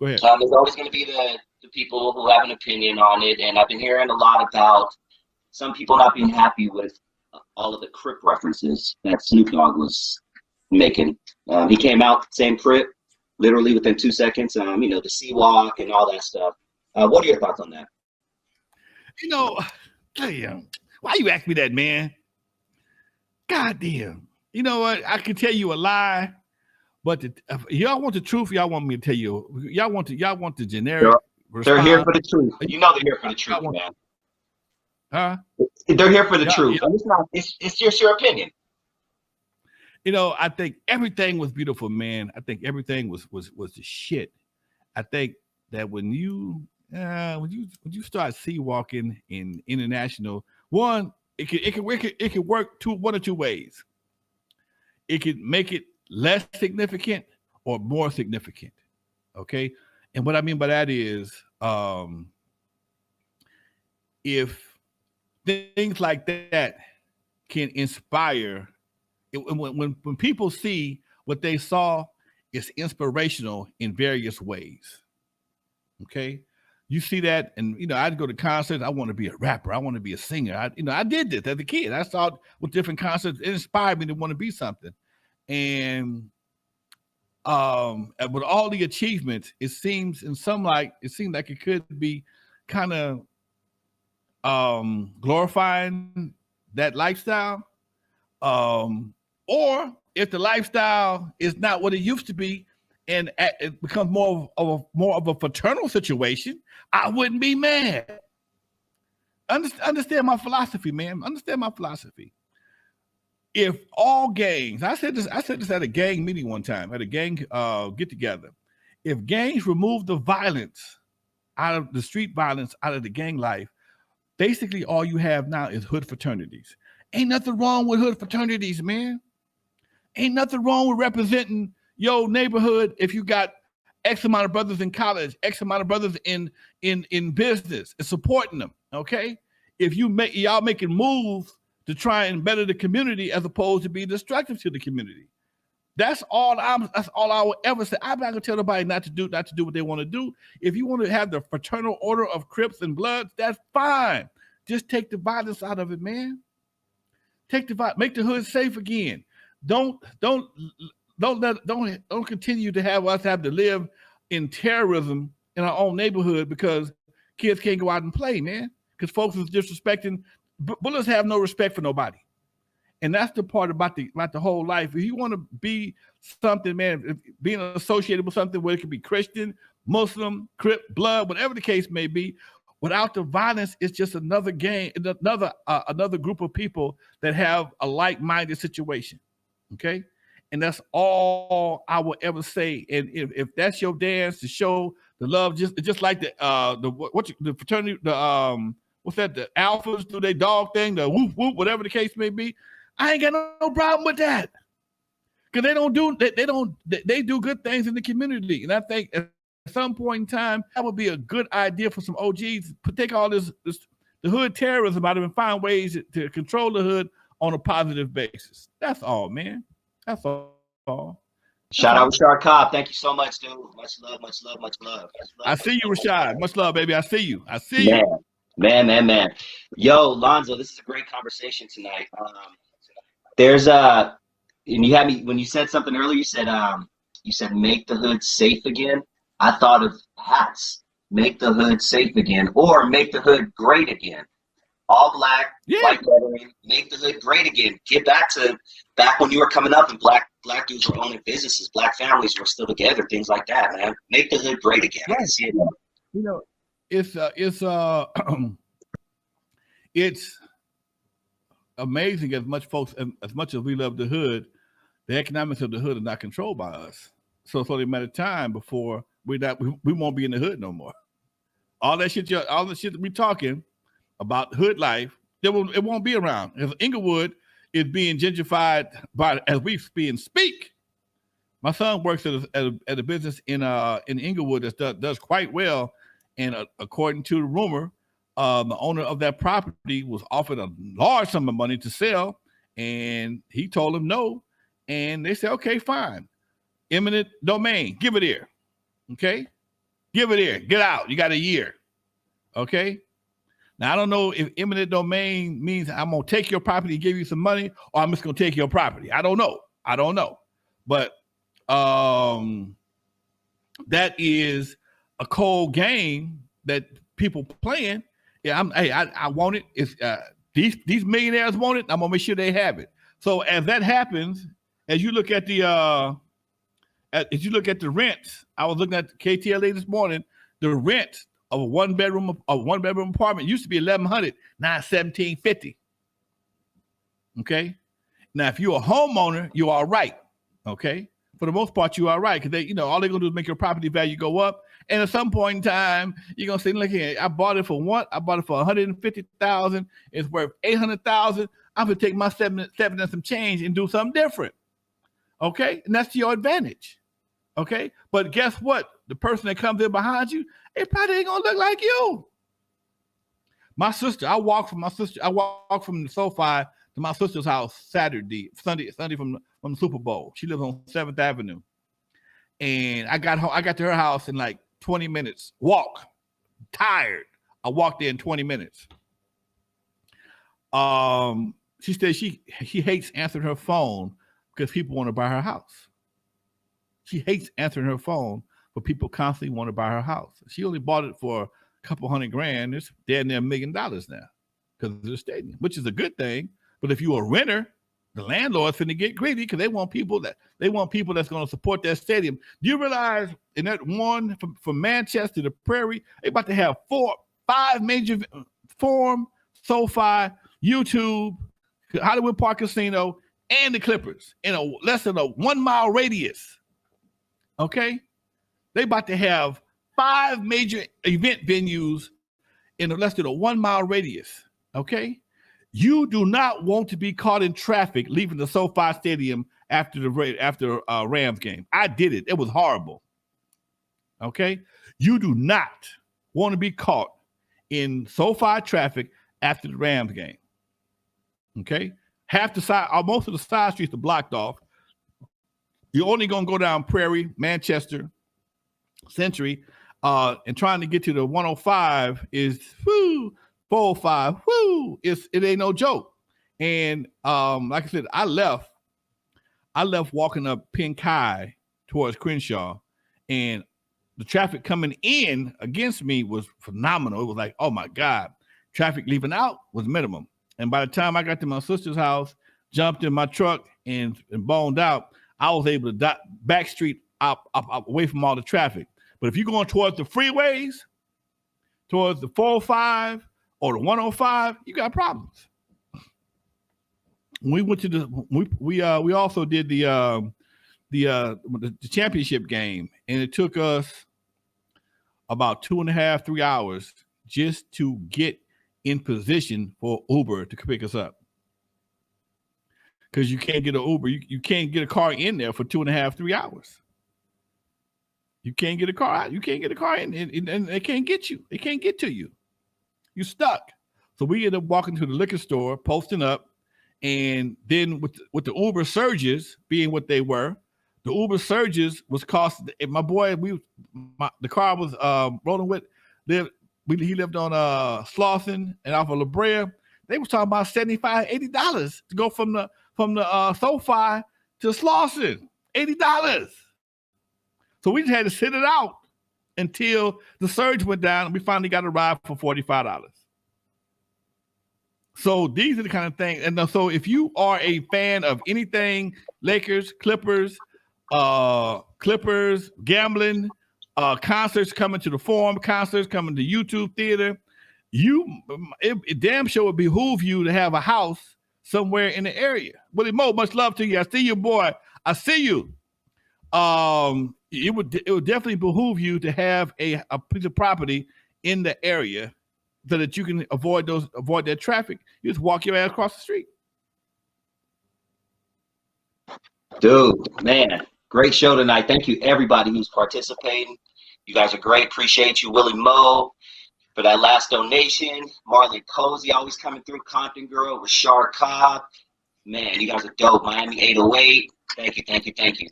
Go ahead. There's always going to be the people who have an opinion on it, and I've been hearing a lot about some people not being happy with all of the Crip references that Snoop Dogg was making. He came out saying Crip literally within 2 seconds. The sea walk and all that stuff. What are your thoughts on that? Damn, why you ask me that, man? God damn. You know what? I can tell you a lie, but y'all want the truth. Y'all want me to tell you. Y'all want the generic. They're here for the truth. You know they're here for the truth, man. Huh? They're here for the truth. It's just your opinion. I think everything was beautiful, man. I think everything was the shit. I think that when you start sea walking in international, one, it could work one or two ways. It could make it less significant or more significant. Okay. And what I mean by that is if things like that can inspire, when people see what they saw, it's inspirational in various ways. Okay. You see that, and I'd go to concerts. I want to be a rapper. I want to be a singer. I did this as a kid. I saw it with different concerts. It inspired me to want to be something. And with all the achievements, it seemed like it could be kind of glorifying that lifestyle. Or if the lifestyle is not what it used to be, and it becomes more of a fraternal situation, I wouldn't be mad. Understand my philosophy, man. Understand my philosophy. If all gangs, I said this at a gang meeting one time, at a gang get together. If gangs remove the violence out of the street violence out of the gang life, basically all you have now is hood fraternities. Ain't nothing wrong with hood fraternities, man. Ain't nothing wrong with representing your neighborhood if you got X amount of brothers in college, X amount of brothers in business, and supporting them. Okay, if y'all making moves to try and better the community as opposed to be destructive to the community. That's all I will ever say. I'm not gonna tell nobody not to do what they want to do. If you want to have the fraternal order of Crips and Bloods, that's fine. Just take the violence out of it, man. Make the hood safe again. Don't continue to have us have to live in terrorism in our own neighborhood because kids can't go out and play, man. Because folks is disrespecting. Bullets have no respect for nobody, and that's the part about the whole life. If you want to be something, man, being associated with something where it could be Christian, Muslim, Crip, Blood, whatever the case may be, without the violence, it's just another gang, another group of people that have a like-minded situation. Okay. And that's all I will ever say. And if that's your dance to show the love, just like the fraternity, what's that? The alphas do their dog thing, the whoop whoop, whatever the case may be. I ain't got no problem with that, because they do good things in the community. And I think at some point in time that would be a good idea for some OGs to take all the hood terrorism out of it and find ways to control the hood on a positive basis. That's all, man. That's all. Shout out Rashad Cobb. Thank you so much, dude. Much love, much love, much love. I see you, Rashad. Much love, baby. I see you. Man. Yo, Lonzo, this is a great conversation tonight. And you had me when you said something earlier. You said make the hood safe again. I thought of hats. Make the hood safe again, or make the hood great again. All black, white lettering, make the hood great again. Get back when you were coming up and black dudes were owning businesses, black families were still together, things like that, man. Make the hood great again. Right. I can see it. It's amazing as much as we love the hood, the economics of the hood are not controlled by us. So it's only a matter of time before we won't be in the hood no more. All the shit that we talking about hood life, it won't be around. If Inglewood is being gentrified as we speak. My son works at a business in Inglewood that does quite well, and according to the rumor, the owner of that property was offered a large sum of money to sell, and he told him no, and they said, okay, fine, eminent domain, give it here, okay. Give it here. Get out. You got a year. Okay. Now I don't know if eminent domain means I'm gonna take your property, give you some money, or I'm just gonna take your property. I don't know. But that is a cold game that people playing. Yeah, I want it. It's these millionaires want it. I'm gonna make sure they have it. So as that happens, as you look at the rents, I was looking at KTLA this morning. The rent of a one bedroom apartment used to be $1,100, now it's $1,750. Okay, now if you're a homeowner, you're all right. Okay, for the most part, you are right because they, all they're gonna do is make your property value go up. And at some point in time, you're gonna say, "Look here, I bought it for what? I bought it for $150,000. It's worth $800,000. I'm gonna take my seven and some change and do something different." Okay, and that's to your advantage. Okay, but guess what? The person that comes in behind you, it probably ain't gonna look like you. My sister, I walked from the SoFi to my sister's house Sunday from the Super Bowl. She lives on 7th Avenue, and I got to her house in like 20 minutes. Walk, tired. I walked there in 20 minutes. She said she hates answering her phone because people want to buy her house. She hates answering her phone for people constantly want to buy her house. She only bought it for a couple $100,000. It's dead near $1 million now because of the stadium, which is a good thing. But if you're a renter, the landlord's finna get greedy because they want people that's going to support that stadium. Do you realize in that one from Manchester to Prairie, they about to have 5 major Forum, SoFi, YouTube, Hollywood Park Casino, and the Clippers in less than a 1 mile radius. Okay, they about to have 5 major event venues in less than a 1 mile radius. Okay, you do not want to be caught in traffic leaving the SoFi Stadium after Rams game. I did it. It was horrible. Okay, you do not want to be caught in SoFi traffic after the Rams game. Okay, most of the side streets are blocked off. You're only going to go down Prairie, Manchester, Century, and trying to get to the 105 is 405. It ain't no joke. And like I said, I left walking up Pink High towards Crenshaw, and the traffic coming in against me was phenomenal. It was like, oh my God, traffic leaving out was minimum. And by the time I got to my sister's house, jumped in my truck and boned out, I was able to back street up away from all the traffic. But if you're going towards the freeways, towards the 405 or the 105, you got problems. We went to we also did the championship game, and it took us about 2.5, 3 hours just to get in position for Uber to pick us up. Because you can't get an Uber, you can't get a car in there for 2.5, 3 hours. You can't get a car out. You can't get a car in, and they can't get you. They can't get to you. You're stuck. So we ended up walking to the liquor store, posting up, and then with the Uber surges being what they were, the Uber surges was costing. My boy, the car was rolling with. He lived on Slauson and off of La Brea. They was talking about $75, $80 to go from the SoFi to Slauson. $80. So we just had to sit it out until the surge went down, and we finally got a ride for $45. So these are the kind of things. And so if you are a fan of anything, Lakers, Clippers, gambling, concerts coming to the Forum, concerts coming to YouTube Theater, it damn sure would behoove you to have a house somewhere in the area. Willie Mo, much love to you. I see you, boy. I see you. It would definitely behoove you to have a piece of property in the area so that you can avoid that traffic. You just walk your ass across the street. Dude, man, great show tonight. Thank you, everybody who's participating. You guys are great. Appreciate you, Willie Mo, for that last donation. Marlon Cozy always coming through. Compton Girl, Rashard Cobb. Man, you guys are dope. Miami 808. Thank you.